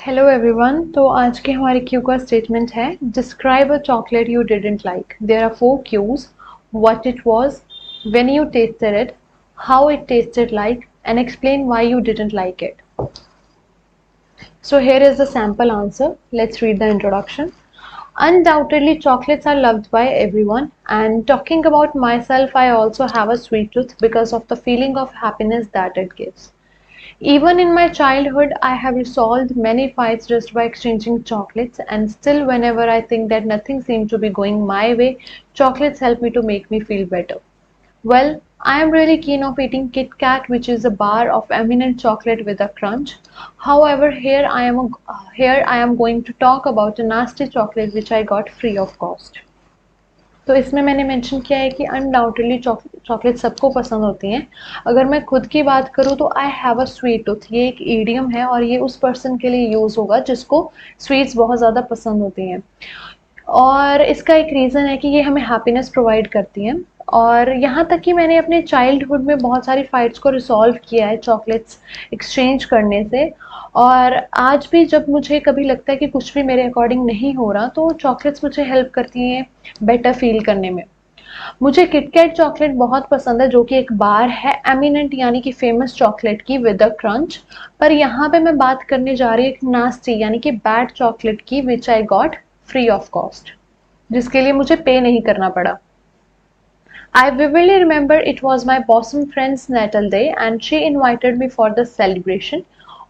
Hello everyone. तो आज के हमारे क्यू का स्टेटमेंट है describe a chocolate you didn't like. There are four cues: what it was, when you tasted it, how it tasted like, and explain why you didn't like it. So here is the sample answer. Let's read the introduction. Undoubtedly, chocolates are loved by everyone. And talking about myself, I also have a sweet tooth because of the feeling of happiness that it gives. Even in my childhood, I have resolved many fights just by exchanging chocolates, and still, whenever I think that nothing seems to be going my way, chocolates help me to make me feel better. Well, I am really keen of eating Kit Kat, which is a bar of eminent chocolate with a crunch. However, here I am going to talk about a nasty chocolate which I got free of cost. तो इसमें मैंने mention किया है कि undoubtedly chocolate सबको पसंद होती हैं। अगर मैं खुद की बात करूँ तो I have a sweet tooth, ये एक ईडियम है और ये उस पर्सन के लिए यूज़ होगा जिसको स्वीट्स बहुत ज़्यादा पसंद होती हैं। और इसका एक रीज़न है कि ये हमें हैप्पीनेस प्रोवाइड करती हैं। और यहाँ तक कि मैंने अपने चाइल्डहुड में बहुत सारी फाइट्स को रिसॉल्व किया है चॉकलेट्स एक्सचेंज करने से। और आज भी जब मुझे कभी लगता है कि कुछ भी मेरे अकॉर्डिंग नहीं हो रहा तो चॉकलेट्स मुझे हेल्प करती हैं बेटर फील करने में। मुझे किटकैट चॉकलेट बहुत पसंद है जो कि एक बार है एमिनेंट यानी कि फेमस चॉकलेट की विद अ क्रंच। पर यहाँ पे मैं बात करने जा रही हूँ एक नास्टी यानी कि बैड चॉकलेट की which I got free of cost, जिसके लिए मुझे पे नहीं करना पड़ा। I vividly remember it was my bosom friend's natal day and she invited me for the celebration.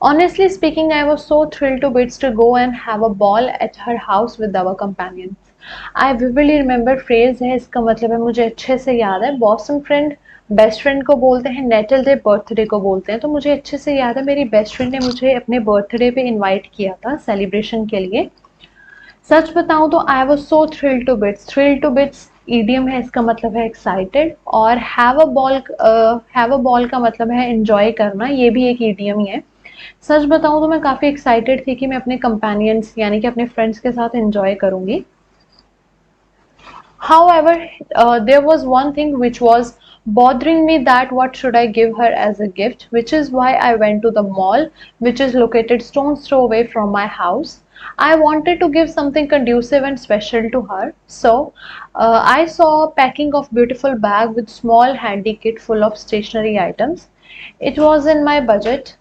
Honestly speaking, I was so thrilled to bits to go and have a ball at her house with our companions. I vividly remember phrase है, इसका मतलब है मुझे अच्छे से याद है। Bosom friend best friend को बोलते हैं, नेटल डे बर्थडे को बोलते हैं। तो मुझे अच्छे से याद है मेरी बेस्ट फ्रेंड ने मुझे अपने बर्थडे पे इनवाइट किया था सेलिब्रेशन के लिए। सच बताऊं तो I was so thrill to bits idiom है, इसका मतलब है एक्साइटेड। और हैव अ बॉल का मतलब है एंजॉय करना, ये भी एक ईडियम ही है। सच बताऊं तो मैं काफ़ी एक्साइटेड थी कि मैं अपने कंपेनियंस यानी कि अपने फ्रेंड्स के साथ एंजॉय करूंगी। However, there was one thing which was bothering me, that what should I give her as a gift, which is why I went to the mall, which is located stone's throw away from my house. I wanted to give something conducive and special to her. So I saw a packing of beautiful bag with small handy kit full of stationery items. It was in my budget.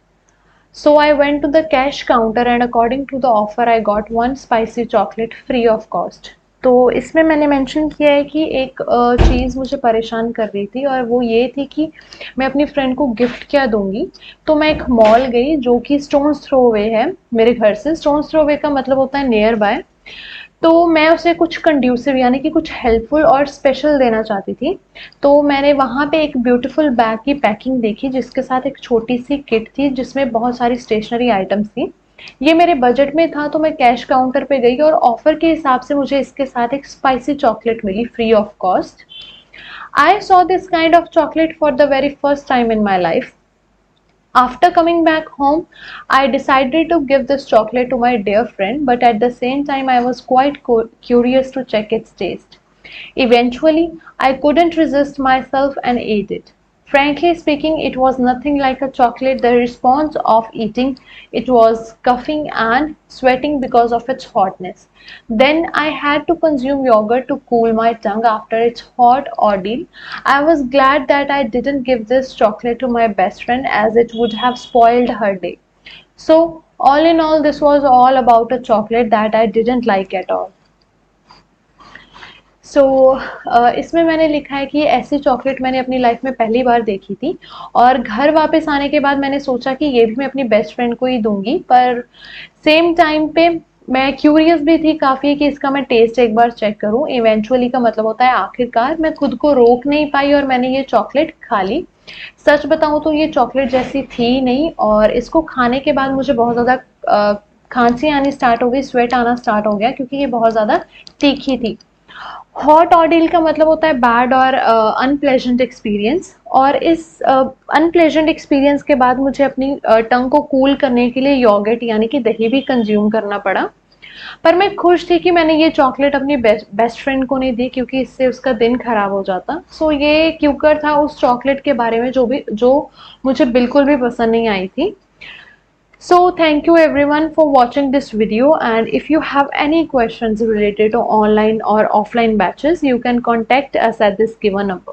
So I went to the cash counter and according to the offer I got one spicy chocolate free of cost. तो इसमें मैंने mention किया है कि एक चीज़ मुझे परेशान कर रही थी और वो ये थी कि मैं अपनी फ्रेंड को गिफ्ट क्या दूंगी। तो मैं एक मॉल गई जो कि स्टोन्स थ्रो अवे है मेरे घर से। स्टोन्स थ्रो अवे का मतलब होता है नियर बाय। तो मैं उसे कुछ कंड्यूसिव यानी कि कुछ हेल्पफुल और स्पेशल देना चाहती थी। तो मैंने वहाँ पे एक ब्यूटीफुल बैग की पैकिंग देखी जिसके साथ एक छोटी सी किट थी जिसमें बहुत सारी स्टेशनरी आइटम्स थी। ये मेरे बजट में था तो मैं कैश काउंटर पे गई और ऑफर के हिसाब से मुझे इसके साथ एक स्पाइसी चॉकलेट मिली free of cost. I saw this kind of chocolate for the very first time in my life. After coming back home, I decided to give this chocolate to my dear friend, but at the same time, I was quite curious to check its taste. Eventually, I couldn't resist myself and ate it. Frankly speaking, it was nothing like a chocolate. The response of eating it was coughing and sweating because of its hotness. Then I had to consume yogurt to cool my tongue after its hot ordeal. I was glad that I didn't give this chocolate to my best friend as it would have spoiled her day. So, all in all, this was all about a chocolate that I didn't like at all. सो इसमें मैंने लिखा है कि ऐसी chocolate मैंने अपनी life में पहली बार देखी थी और घर वापस आने के बाद मैंने सोचा कि ये भी मैं अपनी बेस्ट फ्रेंड को ही दूंगी। पर सेम टाइम पे मैं क्यूरियस भी थी काफ़ी कि इसका मैं टेस्ट एक बार चेक करूं। इवेंचुअली का मतलब होता है आखिरकार मैं खुद को रोक नहीं पाई और मैंने ये चॉकलेट खा ली। सच बताऊं तो ये चॉकलेट जैसी थी नहीं और इसको खाने के बाद मुझे बहुत ज़्यादा खांसी आनी स्टार्ट हो गई, स्वेट आना स्टार्ट हो गया क्योंकि ये बहुत ज़्यादा तीखी थी। हॉट ऑर्डिल का मतलब होता है बैड और अनप्लेजेंट एक्सपीरियंस। और इस अनप्लेजेंट एक्सपीरियंस के बाद मुझे अपनी टंग को कूल करने के लिए योगर्ट यानी कि दही भी कंज्यूम करना पड़ा। पर मैं खुश थी कि मैंने ये चॉकलेट अपनी बेस्ट फ्रेंड को नहीं दी क्योंकि इससे उसका दिन खराब हो जाता। सो ये क्यूकर था उस चॉकलेट के बारे में जो मुझे बिल्कुल भी पसंद नहीं आई थी। So thank you everyone for watching this video, and if you have any questions related to online or offline batches, you can contact us at this given number.